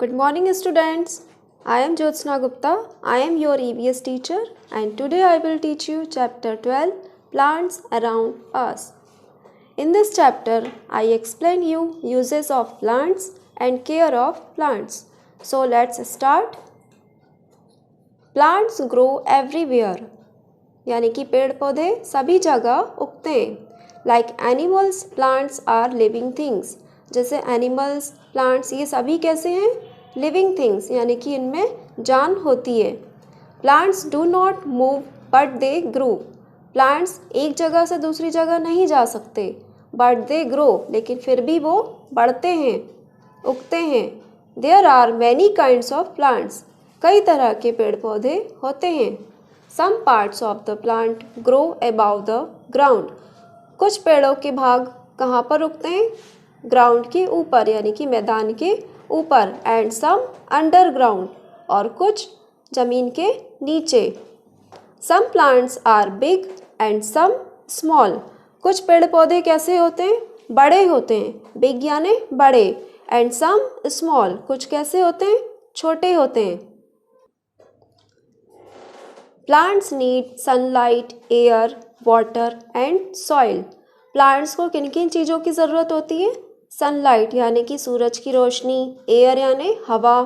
Good morning, students. I am Jyotsna Gupta. I am your EVS teacher, and today I will teach you chapter 12, Plants Around Us. In this chapter, I explain you uses of plants and care of plants. So let's start. Plants grow everywhere. यानी कि पेड़ पौधे सभी जगह उगते हैं. Like animals, plants are living things. जैसे animals, plants, ये सभी कैसे हैं? लिविंग थिंग्स, यानी कि इनमें जान होती है. Plants do not move but they grow. Plants एक जगह से दूसरी जगह नहीं जा सकते, बट दे ग्रो, लेकिन फिर भी वो बढ़ते हैं, उगते हैं. There are many kinds of plants. कई तरह के पेड़ पौधे होते हैं. Some parts of the plant grow above the ground. कुछ पेड़ों के भाग कहाँ पर उगते हैं? ग्राउंड के ऊपर, यानी कि मैदान के ऊपर. एंड सम अंडरग्राउंड, और कुछ जमीन के नीचे. Some plants are big and some small. कुछ पेड़ पौधे कैसे होते हैं? बड़े होते हैं. बिग यानी बड़े. एंड सम स्मॉल, कुछ कैसे होते हैं? छोटे होते हैं. Plants need sunlight, air, water and soil. Plants को किन किन चीज़ों की ज़रूरत होती है? सनलाइट यानी कि सूरज की रोशनी, एयर यानी हवा,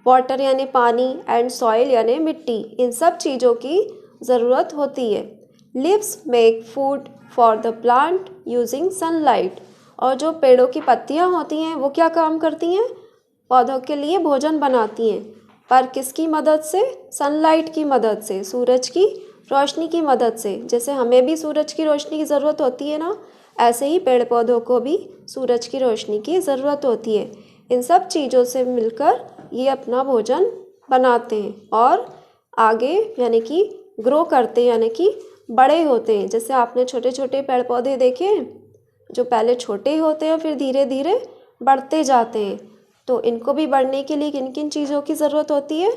वाटर यानी पानी, एंड सॉइल यानी मिट्टी. इन सब चीज़ों की ज़रूरत होती है. Leaves make food for the plant using sunlight. और जो पेड़ों की पत्तियां होती हैं वो क्या काम करती हैं? पौधों के लिए भोजन बनाती हैं. पर किसकी मदद से? सनलाइट की मदद से, सूरज की रोशनी की मदद से. जैसे हमें भी सूरज की रोशनी की ज़रूरत होती है ना, ऐसे ही पेड़ पौधों को भी सूरज की रोशनी की ज़रूरत होती है. इन सब चीज़ों से मिलकर ये अपना भोजन बनाते हैं और आगे यानी कि ग्रो करते हैं, यानी कि बड़े होते हैं. जैसे आपने छोटे छोटे पेड़ पौधे देखे हैं जो पहले छोटे होते हैं फिर धीरे धीरे बढ़ते जाते हैं. तो इनको भी बढ़ने के लिए किन किन चीज़ों की ज़रूरत होती है?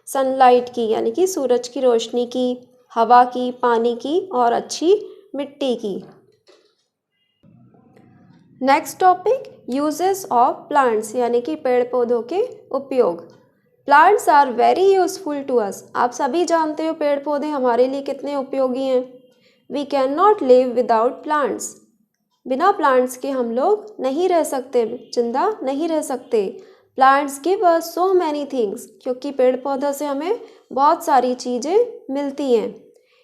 सनलाइट की, यानी कि सूरज की रोशनी की, हवा की, पानी की और अच्छी मिट्टी की. Next topic, uses of plants, यानी कि पेड़ पौधों के उपयोग. Plants are very useful to us. आप सभी जानते हो पेड़ पौधे हमारे लिए कितने उपयोगी हैं. We can not live without plants. बिना प्लांट्स के हम लोग नहीं रह सकते, जिंदा नहीं रह सकते. प्लांट्स गिव अस सो मैनी थिंग्स. क्योंकि पेड़ पौधों से हमें बहुत सारी चीज़ें मिलती हैं.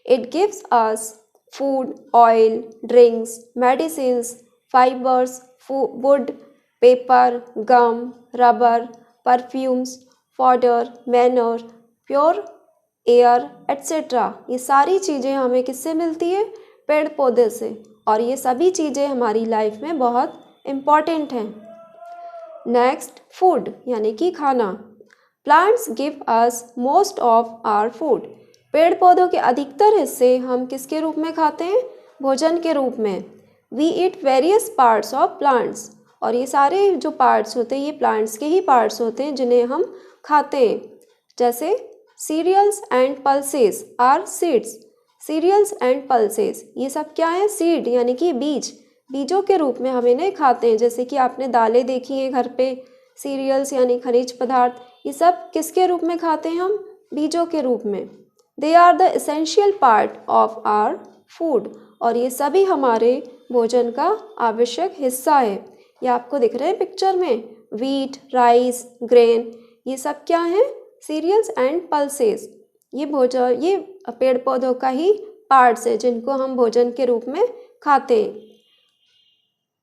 It gives us food, oil, drinks, medicines, fibers, wood, paper, gum, rubber, perfumes, fodder, manure, pure air, etc. ये सारी चीज़ें हमें किससे मिलती है? पेड़ पौधे से. और ये सभी चीज़ें हमारी लाइफ में बहुत इम्पॉर्टेंट हैं. नेक्स्ट, फूड यानी कि खाना. Plants give us most of our food. पेड़ पौधों के अधिकतर हिस्से हम किसके रूप में खाते हैं? भोजन के रूप में. We eat various parts of plants. और ये सारे जो पार्ट्स होते हैं ये प्लांट्स के ही पार्ट्स होते हैं जिन्हें हम खाते हैं. जैसे cereals and pulses are seeds. Cereals and pulses ये सब क्या है? सीड यानी कि बीज. बीजों के रूप में हम इन्हें खाते हैं. जैसे कि आपने दालें देखी हैं घर पे. सीरियल्स यानी खनिज पदार्थ, ये सब किसके रूप में खाते हैं हम? बीजों के रूप में. They are the essential part of our food. और ये सभी हमारे भोजन का आवश्यक हिस्सा है. ये आपको दिख रहे हैं पिक्चर में. वीट, राइस, ग्रेन, ये सब क्या हैं? Cereals and pulses. ये भोजन, ये पेड़ पौधों का ही पार्ट्स है जिनको हम भोजन के रूप में खाते हैं.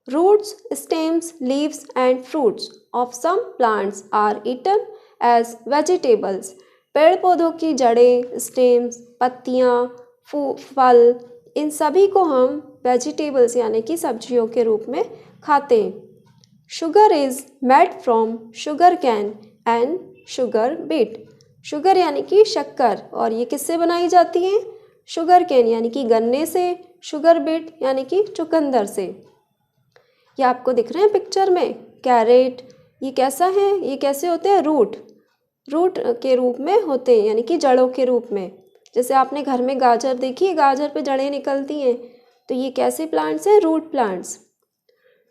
Roots, stems, leaves and fruits of some plants are eaten as vegetables. पेड़ पौधों की जड़ें, स्टेम्स, पत्तियाँ, फल, इन सभी को हम वेजिटेबल्स यानी कि सब्जियों के रूप में खाते हैं. Sugar is made from sugar cane and sugar beet. Sugar यानी कि शक्कर, और ये किससे बनाई जाती है? शुगर कैन यानी कि गन्ने से, शुगर बीट यानी कि चुकंदर से. ये आपको दिख रहे हैं पिक्चर में. कैरेट, ये कैसा है? ये कैसे होते हैं? रूट के रूप में होते हैं, यानी कि जड़ों के रूप में. जैसे आपने घर में गाजर देखी है, गाजर पे जड़ें निकलती हैं, तो ये कैसे प्लांट्स हैं? Root plants.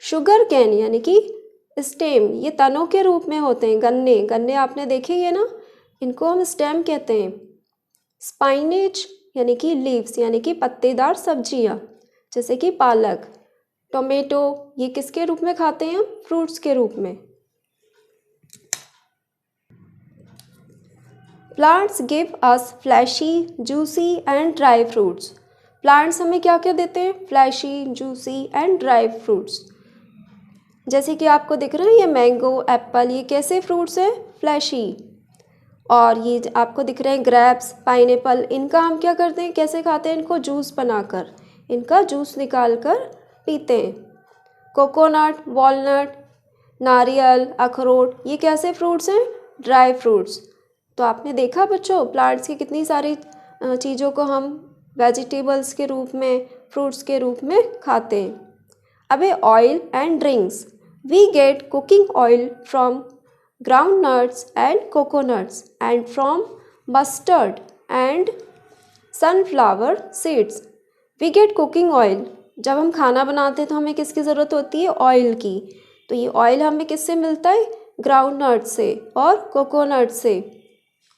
शुगर कैन यानी कि स्टेम ये तनों के रूप में होते हैं। गन्ने गन्ने आपने देखे ही है ना, इनको हम स्टेम कहते हैं। स्पाइनेज यानी कि लीव्स यानी कि पत्तेदार सब्जियां जैसे कि पालक, टोमेटो, ये किसके रूप में खाते हैं हम? फ्रूट्स के रूप में। Plants give us fleshy, juicy and dry fruits. Plants हमें क्या क्या देते हैं? Fleshy, juicy and dry fruits. जैसे कि आपको दिख रहा है ये मैंगो, एप्पल, ये कैसे फ्रूट्स हैं? फ्लैशी। और ये आपको दिख रहे हैं ग्रेप्स, पाइनएप्पल, इनका हम क्या करते हैं? कैसे खाते हैं इनको? जूस बनाकर, इनका जूस निकाल कर पीते हैं। कोकोनट, वॉलनट, नारियल, अखरोट, ये कैसे फ्रूट्स हैं? Dry fruits. तो आपने देखा बच्चों प्लांट्स की कितनी सारी चीज़ों को हम वेजिटेबल्स के रूप में, फ्रूट्स के रूप में खाते हैं। अबे oil and drinks, we get cooking oil from groundnuts and coconuts and from mustard and sunflower seeds. We get cooking oil. जब हम खाना बनाते हैं तो हमें किसकी ज़रूरत होती है? ऑयल की। तो ये ऑयल हमें किससे मिलता है? ग्राउंडनट से और कोकोनट से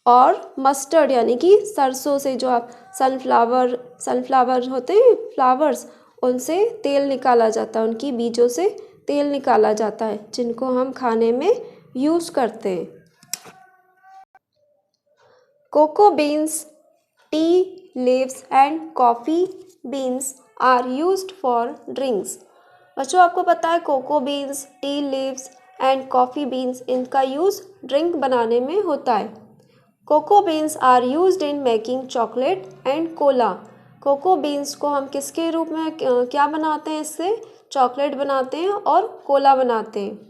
और मस्टर्ड यानी कि सरसों से, जो आप सनफ्लावर होते हैं फ्लावर्स, उनसे तेल निकाला जाता है, उनकी बीजों से तेल निकाला जाता है जिनको हम खाने में यूज़ करते हैं। Cocoa beans, tea leaves and coffee beans are used for drinks. बच्चों आपको पता है cocoa beans, tea leaves and coffee beans, इनका यूज़ ड्रिंक बनाने में होता है। Cocoa beans are used in making chocolate and cola. Cocoa beans को हम किसके रूप में क्या बनाते हैं? इससे चॉकलेट बनाते हैं और कोला बनाते हैं।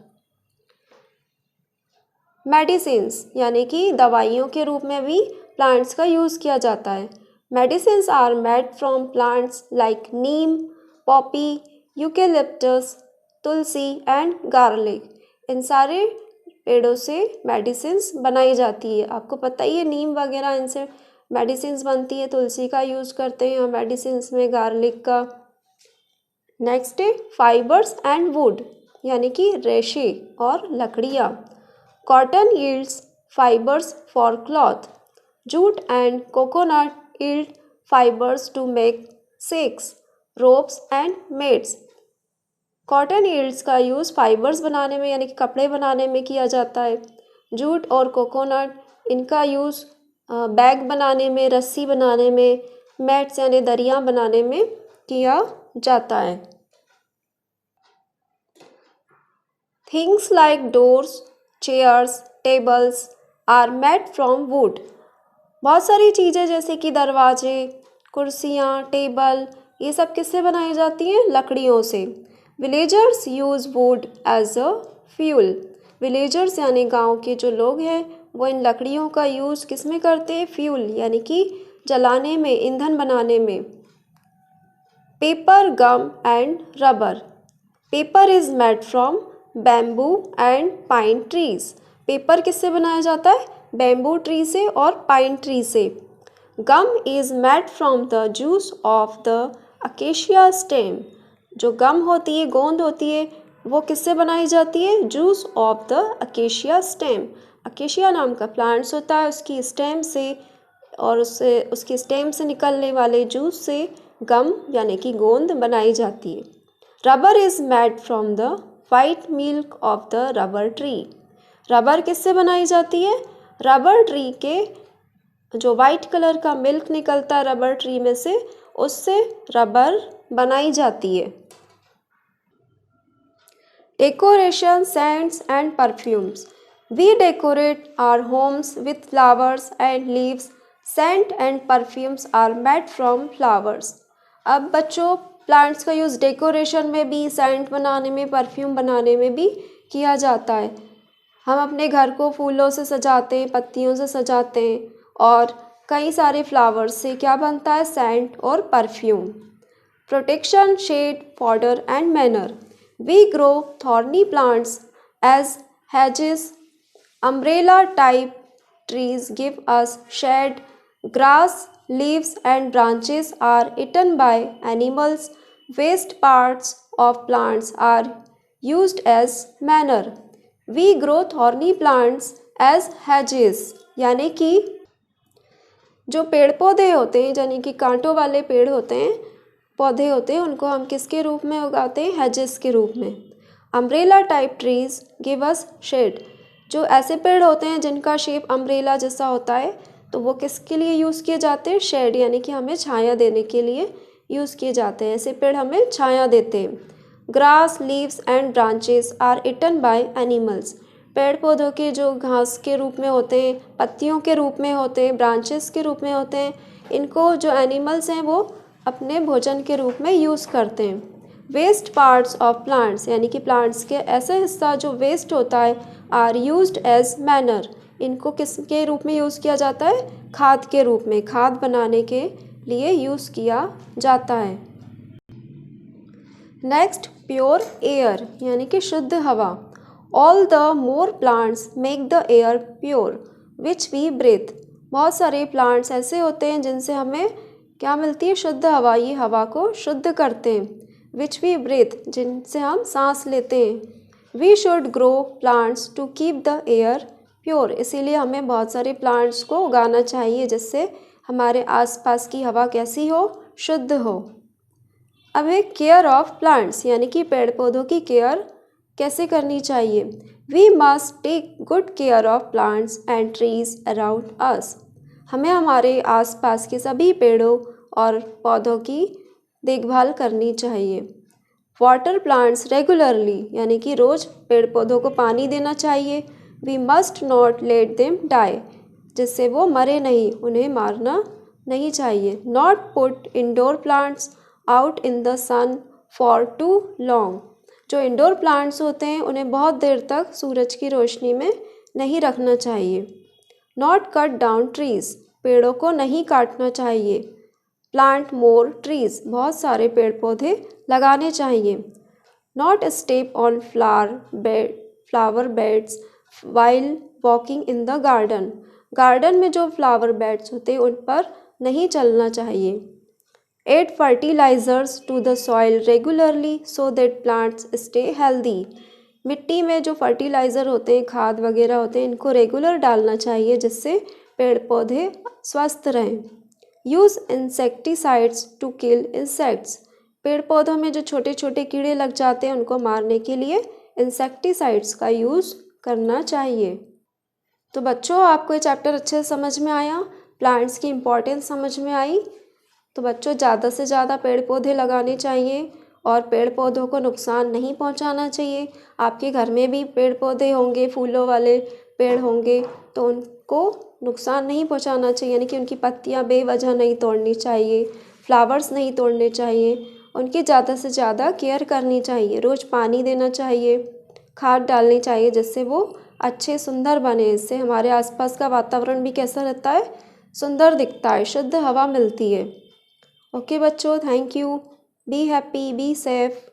मेडिसिन्स यानी कि दवाइयों के रूप में भी प्लांट्स का यूज़ किया जाता है। Medicines are made from plants like neem, poppy, eucalyptus, tulsi and garlic. इन सारे पेड़ों से मेडिसिन्स बनाई जाती है। आपको पता ही है नीम वगैरह, इनसे मेडिसिन्स बनती है। तुलसी का यूज़ करते हैं हम मेडिसिन्स में, गार्लिक का। नेक्स्ट है फाइबर्स एंड वुड यानी कि रेशे और लकड़ियाँ। Cotton yields fibers for cloth. Jute and coconut yield fibers to make sacks, ropes and mats. Cotton yields का यूज़ फाइबर्स बनाने में यानी कि कपड़े बनाने में किया जाता है। जूट और कोकोनट, इनका यूज़ बैग बनाने में, रस्सी बनाने में, मैट्स यानी दरियाँ बनाने में किया जाता है। Things like doors, chairs, tables are made from wood. बहुत सारी चीज़ें जैसे कि दरवाजे, कुर्सियाँ, टेबल, ये सब किससे बनाई जाती हैं? लकड़ियों से। Villagers use wood as a fuel. Villagers यानी गांव के जो लोग हैं वो इन लकड़ियों का यूज़ किस में करते हैं? फ्यूल यानी कि जलाने में, ईंधन बनाने में। Paper, gum and rubber. Paper is made from bamboo and pine trees. Paper किससे बनाया जाता है? बैम्बू ट्री से और पाइन ट्री से। Gum is made from the juice of the acacia stem. जो गम होती है, गोंद होती है, वो किससे बनाई जाती है? Juice of the acacia stem. Acacia नाम का प्लांट्स होता है, उसकी स्टेम से और उसकी स्टेम से निकलने वाले जूस से गम यानी कि गोंद बनाई जाती है। Rubber is made from the white milk of the rubber tree. Rubber किससे बनाई जाती है? रबर ट्री के जो वाइट कलर का मिल्क निकलता है रबर ट्री में से, उससे रबर बनाई जाती है। Decoration, scents and perfumes. We decorate our homes with flowers and leaves. Scent and perfumes are made from flowers. अब बच्चों प्लांट्स का यूज़ डेकोरेशन में भी, सेंट बनाने में, परफ्यूम बनाने में भी किया जाता है। हम अपने घर को फूलों से सजाते हैं, पत्तियों से सजाते हैं और कई सारे फ्लावर्स से क्या बनता है? सेंट और perfume. Protection, shade, fodder and manure. We grow thorny plants as hedges. Umbrella type trees give us shade. Grass, leaves and branches are eaten by animals. Waste parts of plants are used as manure. We grow thorny plants as hedges. यानी कि जो पेड़ पौधे होते हैं, यानी कि कांटों वाले पेड़ होते हैं, पौधे होते हैं, उनको हम किसके रूप में उगाते हैं? hedges के रूप में. Umbrella type trees give us shade. जो ऐसे पेड़ होते हैं जिनका शेप अम्ब्रेला जैसा होता है, तो वो किसके लिए यूज़ किए जाते हैं? शेड, यानी कि हमें छाया देने के लिए यूज़ किए जाते हैं. ऐसे पेड़ हमें छाया देते हैं. Grass leaves and branches are eaten by animals. पेड़ पौधों के जो घास के रूप में होते हैं, पत्तियों के रूप में होते हैं, ब्रांचेस के रूप में होते हैं, इनको जो एनिमल्स हैं वो अपने भोजन के रूप में यूज़ करते हैं. वेस्ट पार्ट्स ऑफ प्लांट्स, यानी कि प्लांट्स के ऐसे हिस्सा जो वेस्ट होता है, आर यूज्ड एज मैनर. इनको किसके रूप में यूज़ किया जाता है? खाद के रूप में, खाद बनाने के लिए यूज़ किया जाता है. नेक्स्ट, प्योर एयर, यानी कि शुद्ध हवा. All the more plants make the air pure which we breathe. बहुत सारे प्लांट्स ऐसे होते हैं जिनसे हमें क्या मिलती है? शुद्ध हवा. ये हवा को शुद्ध करते हैं. विच वी ब्रीथ, जिनसे हम सांस लेते हैं. We should grow plants to keep the air pure. इसीलिए हमें बहुत सारे प्लांट्स को उगाना चाहिए जिससे हमारे आसपास की हवा कैसी हो? शुद्ध हो. अब है केयर ऑफ प्लांट्स, यानी कि पेड़ पौधों की केयर कैसे करनी चाहिए. We must take good care of plants and trees around us. हमें हमारे आसपास के सभी पेड़ों और पौधों की देखभाल करनी चाहिए. वाटर प्लांट्स रेगुलरली, यानी कि रोज़ पेड़ पौधों को पानी देना चाहिए. We must not let them die, जिससे वो मरे नहीं, उन्हें मारना नहीं चाहिए. Not put indoor plants out in the sun for too long. जो इंडोर प्लांट्स होते हैं उन्हें बहुत देर तक सूरज की रोशनी में नहीं रखना चाहिए. नॉट कट डाउन ट्रीज, पेड़ों को नहीं काटना चाहिए. प्लांट मोर ट्रीज, बहुत सारे पेड़ पौधे लगाने चाहिए. Not step on flower beds while walking in the garden. Garden में जो फ्लावर बेड्स होते हैं उन पर नहीं चलना चाहिए. Add fertilisers to the soil regularly so that plants stay healthy. मिट्टी में जो फर्टिलाइज़र होते हैं, खाद वगैरह होते हैं, इनको रेगुलर डालना चाहिए जिससे पेड़ पौधे स्वस्थ रहें. Use insecticides to kill insects. पेड़ पौधों में जो छोटे छोटे कीड़े लग जाते हैं उनको मारने के लिए इंसेक्टिसाइड्स का यूज़ करना चाहिए. तो बच्चों, आपको ये चैप्टर अच्छे से समझ में आया, प्लांट्स की इम्पोर्टेंस समझ में आई. तो बच्चों, ज़्यादा से ज़्यादा पेड़ पौधे लगाने चाहिए और पेड़ पौधों को नुकसान नहीं पहुंचाना चाहिए. आपके घर में भी पेड़ पौधे होंगे, फूलों वाले पेड़ होंगे, तो उनको नुकसान नहीं पहुंचाना चाहिए, यानी कि उनकी पत्तियां बेवजह नहीं तोड़नी चाहिए, फ्लावर्स नहीं तोड़ने चाहिए. उनकी ज़्यादा से ज़्यादा केयर करनी चाहिए. रोज़ पानी देना चाहिए, खाद डालनी चाहिए जिससे वो अच्छे सुंदर बने. इससे हमारे आसपास का वातावरण भी कैसा रहता है? सुंदर दिखता है, शुद्ध हवा मिलती है. ओके बच्चों, thank you. Be happy, be safe.